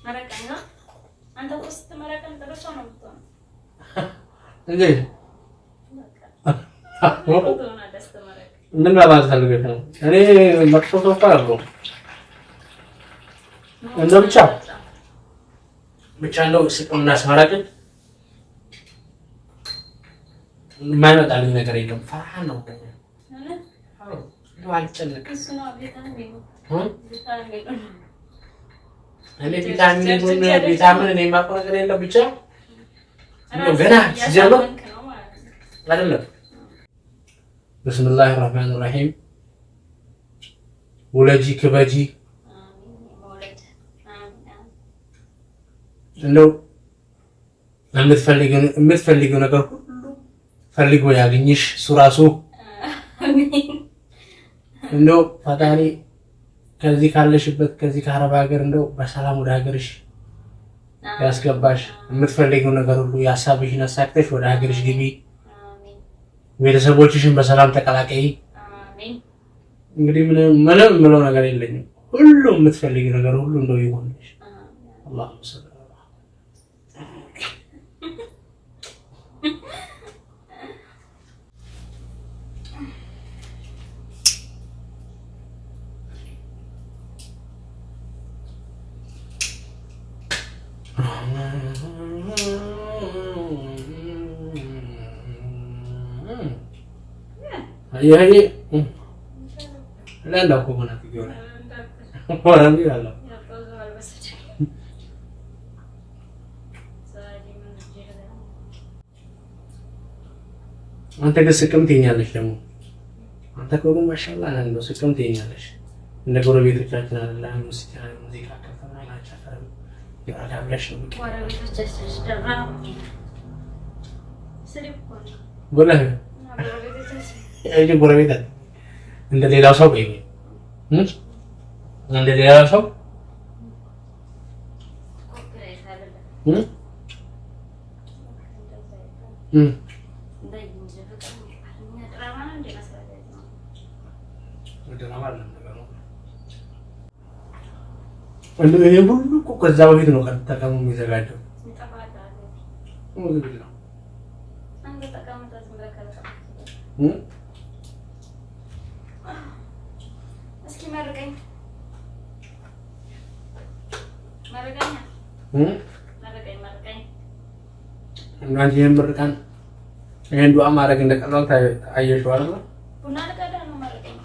መረቀኛ አንተ ውስጥ መረቀን ጥርሶ ነው የምትሆነው እንዴ? ምን ማለት ፈልገህ ነው? እኔ መጥፎ ሰው አይደለሁም። እንደው ብቻ እንደው ስቅምና አስመራጭን የማይመጣልኝ ነገር የለም። ፈርሃን ነው እንደው አልጨነቅም። እኔ ቪታሚን እኔ የማውቀው ነገር የለም። ብቻ እንደው ገና ሲጀምር አይደለም። ብስሚላሂ ረህማን ረሂም ውለጂ ክበጂ እንደው የምትፈልጊው ነገር ሁሉ ፈልጎ ያገኝሽ እሱ ራሱ እንደው ፈጣሪ ከዚህ ካለሽበት ከዚህ ከአረብ ሀገር እንደው በሰላም ወደ ሀገርሽ ያስገባሽ። የምትፈልጊው ነገር ሁሉ የሀሳብሽን አሳክተሽ ወደ ሀገርሽ ግቢ። ቤተሰቦችሽን በሰላም ተቀላቀይ። እንግዲህ ምንም የምለው ነገር የለኝም። ሁሉ የምትፈልጊው ነገር ሁሉ እንደው ይሆንልሽ። አላሁ ሰላም يعني لا لا هو هنا في جوله هو أنا بيلا لا أنت كسكم تيني على شيء أنت كلهم ما شاء الله عنده سكم تيني على شيء إنك ورا بيتك تاجنا الله موسيقى موسيقى كذا ما لا شافر يا أنا بلاش نبكي ورا بيتك تاجنا سريبكون ولا هي أي ጎረቤት አለ እንደ ሌላው ሰው በይ እንደ ሌላው ሰው ይሄ ሁሉ እኮ ከዛ በፊት ነው ከተጠቀሙ የሚዘጋጀው። እናንተ የምርቃን ይሄን ዱዓ ማድረግ እንደቀላል ታየሽው አይደል? ቡና ለቀዳ ነው ማረቀኝ።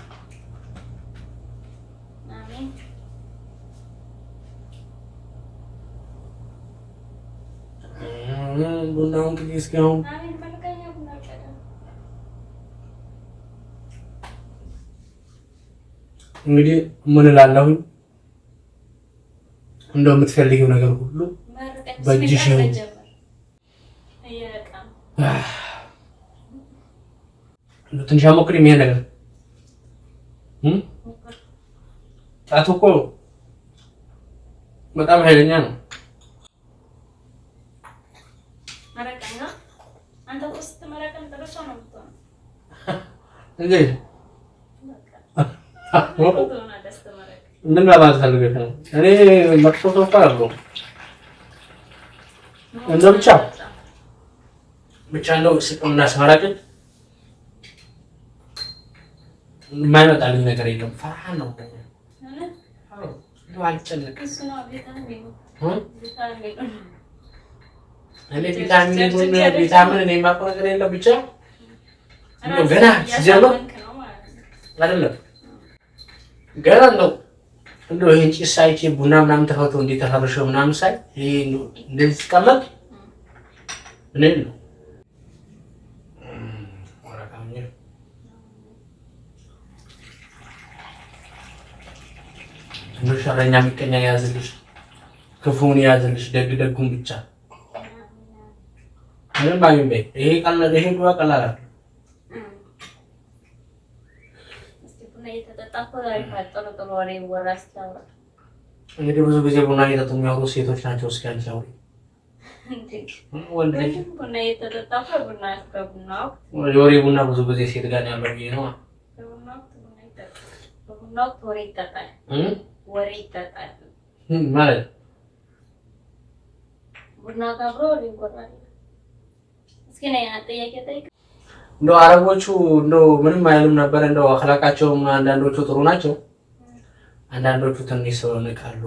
አሜን። ቡናውን እንግዲህ እስካሁን አሜን ማረቀኛ ቡና ለቀዳ እንግዲህ ምን እላለሁ እንደው የምትፈልጊው ነገር ሁሉ በእጅሽ ነው። ትንሽ ሞክሪም ይሄ ነገር ጣቱ እኮ በጣም ኃይለኛ ነው። መረቀኛ አንተ ውስጥ መረቀን ጥርሶ ነው የምትሆነው እንዴ? ምን ማለት ፈልገህ ነው? እኔ መጥፎ ሰው አይደለሁም። እንደው ብቻ እንደው ስቅምና አስመራጭን የማይመጣልኝ ነገር የለም። ፈርሃን ነው እንደው አልጨነቅም። እኔ ቪታሚን እኔ የማውቀው ነገር የለም። ብቻ እንደው ገና ሲጀምር አይደለም ገና እንደው ይሄን ጭስ ሳይቼ ቡና ምናምን ተፈቶ እንዴት ተፈርሾ ምናምን ሳይ ይሄ እንደዚህ ሲቀመጥ ምን ነው እንደው ሸረኛ ምቀኛ ያዝልሽ፣ ክፉን ያዝልሽ፣ ደግ ደጉን ብቻ ምንም ባይም በይ። ይሄ ዱዓ ቀላል አይደል? እንግዲህ ብዙ ጊዜ ቡና እየጠጡ የሚያወሩ ሴቶች ናቸው። እስኪ አንቺ አውሪ። የወሬ ቡና ብዙ ጊዜ ሴት ጋር ያለው ብዬ ነው። ወሬ ይጠጣል ማለት ቡና ካብሮ ሊቆራል እስኪ ነይ ጥያቄ ጠይቅ እንደው አረቦቹ እንደው ምንም አይሉም ነበር እንደው አخلاቃቸውም አንዳንዶቹ ጥሩ ናቸው አንዳንዶቹ ትንሽ ሰው ነካሉ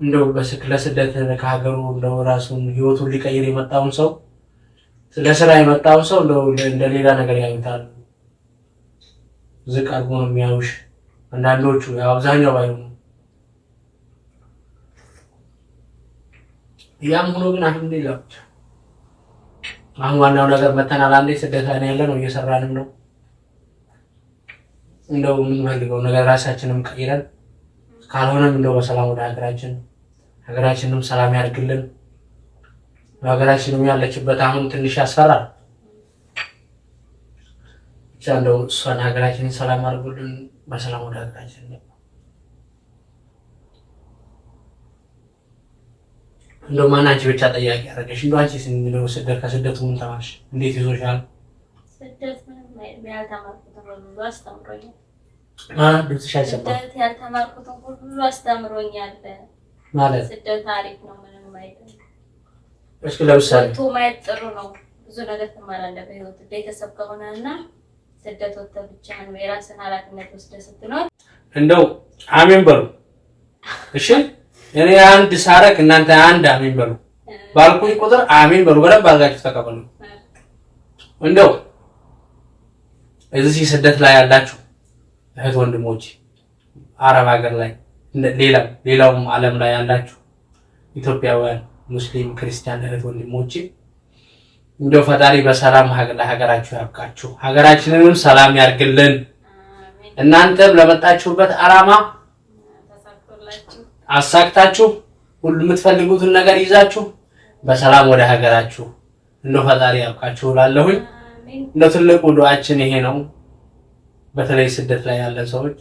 እንደው ለስደት ከሀገሩ እንደው ራሱን ህይወቱን ሊቀይር የመጣውን ሰው ለስራ የመጣውን ሰው እንደው እንደሌላ ነገር ያዩታል ዝቅ አድርጎ ነው የሚያዩሽ አንዳንዶቹ አብዛኛው ባይሆኑ ያም ሆኖ ግን አልሐምዱሊላህ አሁን ዋናው ነገር መተናል አንዴ ስደት ላይ ያለነው እየሰራንም ነው እንደው ምን ፈልገው ነገር ራሳችንም ቀይረን ካልሆነም እንደው በሰላም ወደ ሀገራችንም ሰላም ያድርግልን ሀገራችንም ያለችበት አሁን ትንሽ ያስፈራል ቻለው እሷን ሀገራችንን ሰላም አድርጉልን በሰላም ወደ ሀገራችን እንደው ማናች ብቻ ጠያቂ አረጋሽ እንደው አንቺስ እንደው ከስደቱ ምን ተማርሽ እንዴት ይዞሻል ስደት ምንም ያልተማርኩት ሁሉ አስተምሮኛል ድምፅሽ አይሰማም ስደት ያልተማርኩት ሁሉ አስተምሮኛል ማለት ስደት ታሪክ ነው ምንም አይደለም እስኪ ለምሳሌ ማየት ጥሩ ነው ብዙ ነገር ትማራለህ በህይወት ቤተሰብ ከሆነና ስደት ወጥተህ ብቻህን የራስህን ኃላፊነት ወስደህ ስትኖር እንደው አሜን በሉ እሺ እኔ አንድ ሳረክ እናንተ አንድ አሜን በሉ ባልኩኝ ቁጥር አሜን በሉ በደንብ አድርጋችሁ ተቀበሉ እንደው እዚህ ስደት ላይ ያላችሁ እህት ወንድሞች አረብ ሀገር ላይ ሌላውም ዓለም ላይ ያላችሁ ኢትዮጵያውያን ሙስሊም ክርስቲያን እህት ወንድሞች እንደው ፈጣሪ በሰላም ሀገራችሁ ያብቃችሁ ሀገራችንንም ሰላም ያርግልን እናንተም ለመጣችሁበት አላማ አሳክታችሁ ሁሉ የምትፈልጉትን ነገር ይዛችሁ በሰላም ወደ ሀገራችሁ እንደው ፈጣሪ ያብቃችሁ ላለሁኝ እንደው ትልቁ ዱዓችን ይሄ ነው በተለይ ስደት ላይ ያለ ሰዎች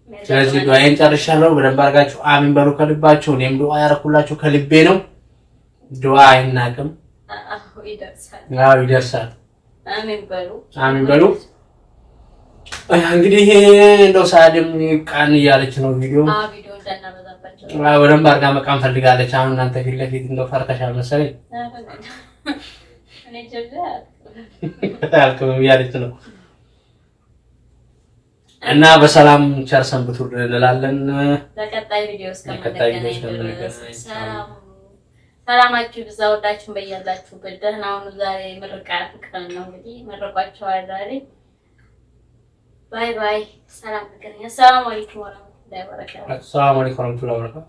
ስለዚህ ዱዓዬን ጨርሻለሁ በደንብ አድርጋችሁ አሜን በሉ ከልባችሁ እኔም ዱዓ ያረኩላችሁ ከልቤ ነው ዱዓ አይናቅም ይደርሳል አሜን በሉ እንግዲህ እንደው ሳድም ቃን እያለች ነው ቪዲዮ በደንብ አድርጋ መቃም ፈልጋለች አሁን እናንተ ፊት ለፊት እንደው ፈርተሻል መሰለኝ አልከም እያለች ነው እና በሰላም ቸር ሰንብቱልን እንላለን በቀጣይ ቪዲዮ እስከምንገናኝ ሰላማችሁ ይብዛ ወዳችሁን በያላችሁበት ደህና ሁኑ ዛሬ ምርቃት ቀን ነው እንግዲህ መረቋቸዋል ዛሬ ባይ ባይ ሰላም ፍቅር ሰላም አለይኩም ወራህመቱላሂ ወበረካቱ ሰላም አለይኩም ወራህመቱላሂ ወበረካቱ